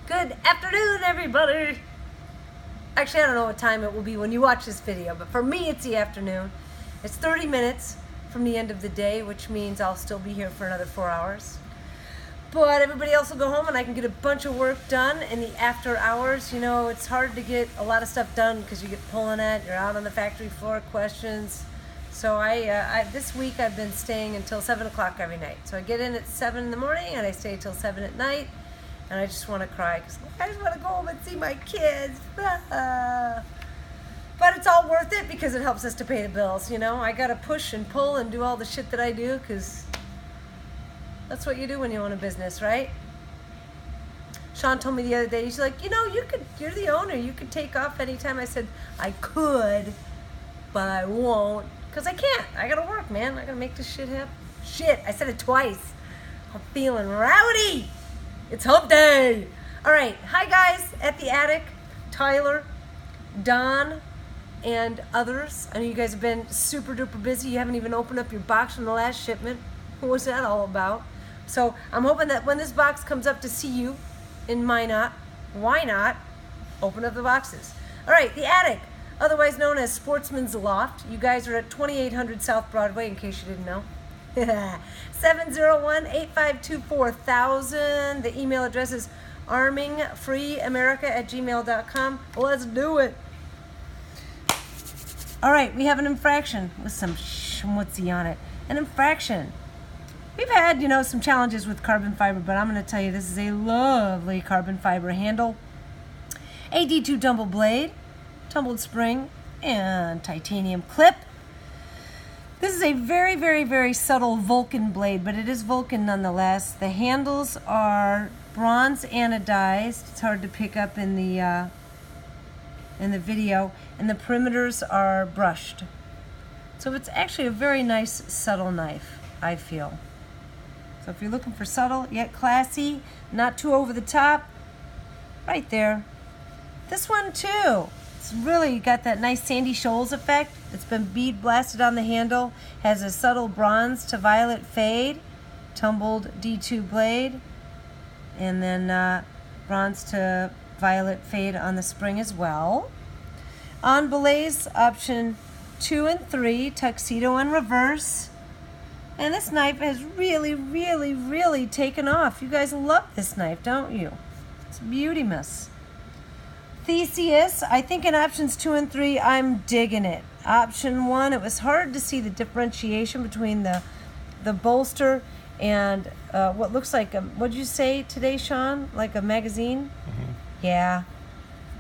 Good afternoon, everybody. Actually, I don't know what time it will be when you watch this video, but for me, it's the afternoon. It's 30 minutes from the end of the day, which means I'll still be here for another 4 hours. But everybody else will go home and I can get a bunch of work done in the after hours. You know, it's hard to get a lot of stuff done because you get pulling at, you're out on the factory floor, questions. So this week I've been staying until 7 o'clock every night. So I get in at 7 in the morning and I stay till 7 at night. And I just want to cry because I just want to go home and see my kids. But it's all worth it because it helps us to pay the bills, you know. I got to push and pull and do all the shit that I do because that's what you do when you own a business, right? Sean told me the other day, he's like, you know, you're the owner. You could take off anytime. I said, I could, but I won't because I can't. I got to work, man. I got to make this shit happen. Shit, I said it twice. I'm feeling rowdy. It's hump day. All right. Hi, guys at the attic. Tyler, Don, and others. I know you guys have been super duper busy. You haven't even opened up your box from the last shipment. What was that all about? So I'm hoping that when this box comes up to see you in Minot, why not open up the boxes? All right. The attic, otherwise known as Sportsman's Loft. You guys are at 2800 South Broadway, in case you didn't know. 701-852-4000. The email address is armingfreeamerica@gmail.com. Let's do it. All right, we have an infraction with some schmutzy on it. An infraction. We've had, you know, some challenges with carbon fiber, but I'm going to tell you this is a lovely carbon fiber handle. A D2 tumble blade, tumbled spring, and titanium clip. This is a very, very, very subtle Vulcan blade, but it is Vulcan nonetheless. The handles are bronze anodized. It's hard to pick up in the video, and the perimeters are brushed. So it's actually a very nice, subtle knife, I feel. So if you're looking for subtle yet classy, not too over the top, right there. This one too. It's really got that nice Sandy Shoals effect. It's been bead blasted on the handle. Has a subtle bronze to violet fade. Tumbled D2 blade. And then bronze to violet fade on the spring as well. On belays, option 2 and 3, tuxedo and reverse. And this knife has really, really, really taken off. You guys love this knife, don't you? It's beauty-muss. Theseus, I think in options 2 and 3, I'm digging it. Option 1, it was hard to see the differentiation between the bolster and what looks like what'd you say today, Sean? Like a magazine? Mm-hmm. Yeah.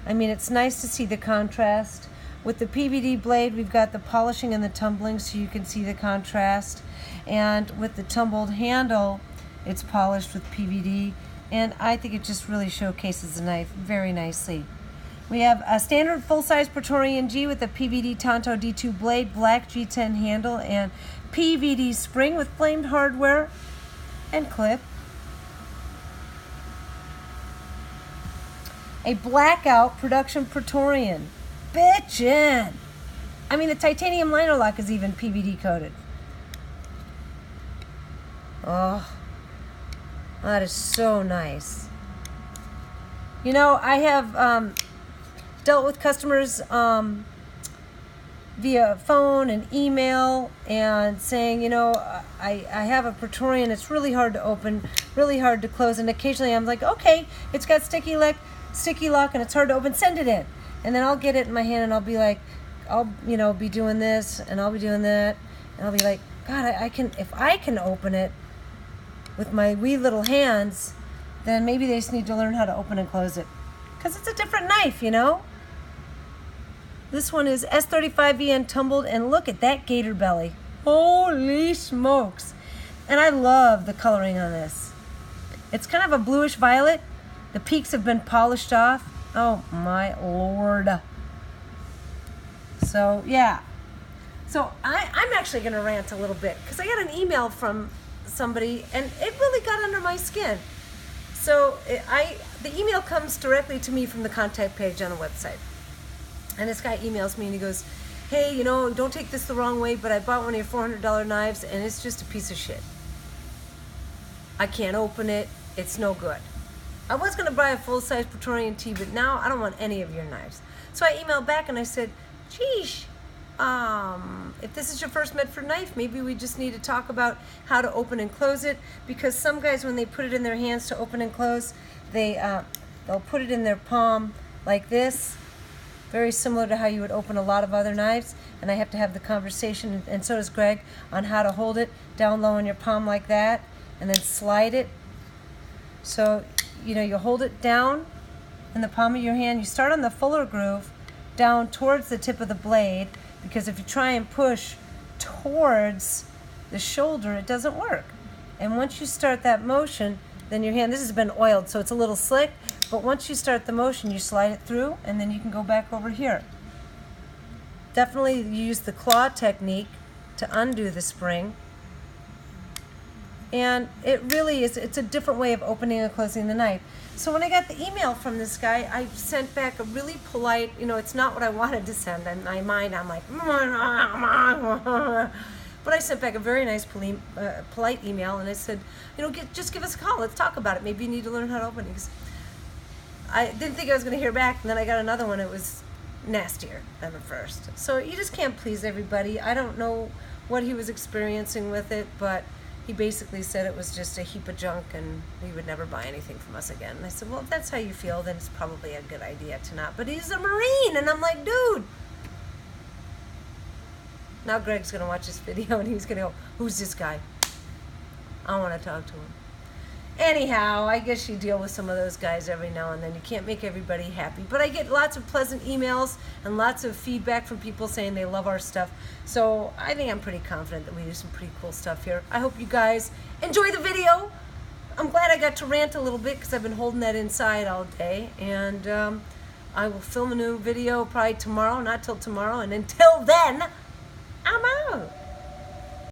I mean, it's nice to see the contrast. With the PVD blade, we've got the polishing and the tumbling so you can see the contrast. And with the tumbled handle, it's polished with PVD. And I think it just really showcases the knife very nicely. We have a standard full-size Praetorian G with a PVD Tonto D2 blade, black G10 handle, and PVD spring with flamed hardware and clip. A blackout production Praetorian. Bitchin'! I mean, the titanium liner lock is even PVD coated. Oh, that is so nice. You know, I have dealt with customers via phone and email and saying, you know, I have a Praetorian, it's really hard to open, really hard to close, and occasionally I'm like, okay, it's got sticky lock and it's hard to open, send it in. And then I'll get it in my hand and I'll be like, I'll, you know, be doing this and I'll be doing that, and I'll be like, God, if I can open it with my wee little hands, then maybe they just need to learn how to open and close it. Because it's a different knife, you know? This one is S35VN tumbled, and look at that gator belly. Holy smokes. And I love the coloring on this. It's kind of a bluish violet. The peaks have been polished off. Oh my Lord. So, yeah. So I'm actually going to rant a little bit because I got an email from somebody and it really got under my skin. So the email comes directly to me from the contact page on the website. And this guy emails me and he goes, hey, you know, don't take this the wrong way, but I bought one of your $400 knives and it's just a piece of shit. I can't open it. It's no good. I was going to buy a full-size Praetorian T, but now I don't want any of your knives. So I emailed back and I said, geesh, if this is your first Medford knife, maybe we just need to talk about how to open and close it, because some guys, when they put it in their hands to open and close, they'll put it in their palm like this, very similar to how you would open a lot of other knives, and I have to have the conversation, and so does Greg, on how to hold it down low in your palm like that, and then slide it. So, you know, you hold it down in the palm of your hand. You start on the fuller groove down towards the tip of the blade, because if you try and push towards the shoulder, it doesn't work. And once you start that motion, then your hand, this has been oiled, so it's a little slick, but once you start the motion, you slide it through, and then you can go back over here. Definitely use the claw technique to undo the spring. And it really is, it's a different way of opening and closing the knife. So when I got the email from this guy, I sent back a really polite, you know, it's not what I wanted to send. In my mind, I'm like, but I sent back a very nice polite email, and I said, you know, just give us a call. Let's talk about it. Maybe you need to learn how to open these. I didn't think I was going to hear back, and then I got another one. It was nastier than the first. So you just can't please everybody. I don't know what he was experiencing with it, but he basically said it was just a heap of junk and he would never buy anything from us again. And I said, well, if that's how you feel, then it's probably a good idea to not. But he's a Marine, and I'm like, dude. Now Greg's going to watch this video and he's going to go, who's this guy? I want to talk to him. Anyhow, I guess you deal with some of those guys every now and then. You can't make everybody happy. But I get lots of pleasant emails and lots of feedback from people saying they love our stuff. So I think I'm pretty confident that we do some pretty cool stuff here. I hope you guys enjoy the video. I'm glad I got to rant a little bit because I've been holding that inside all day. And I will film a new video probably tomorrow, not till tomorrow. And until then,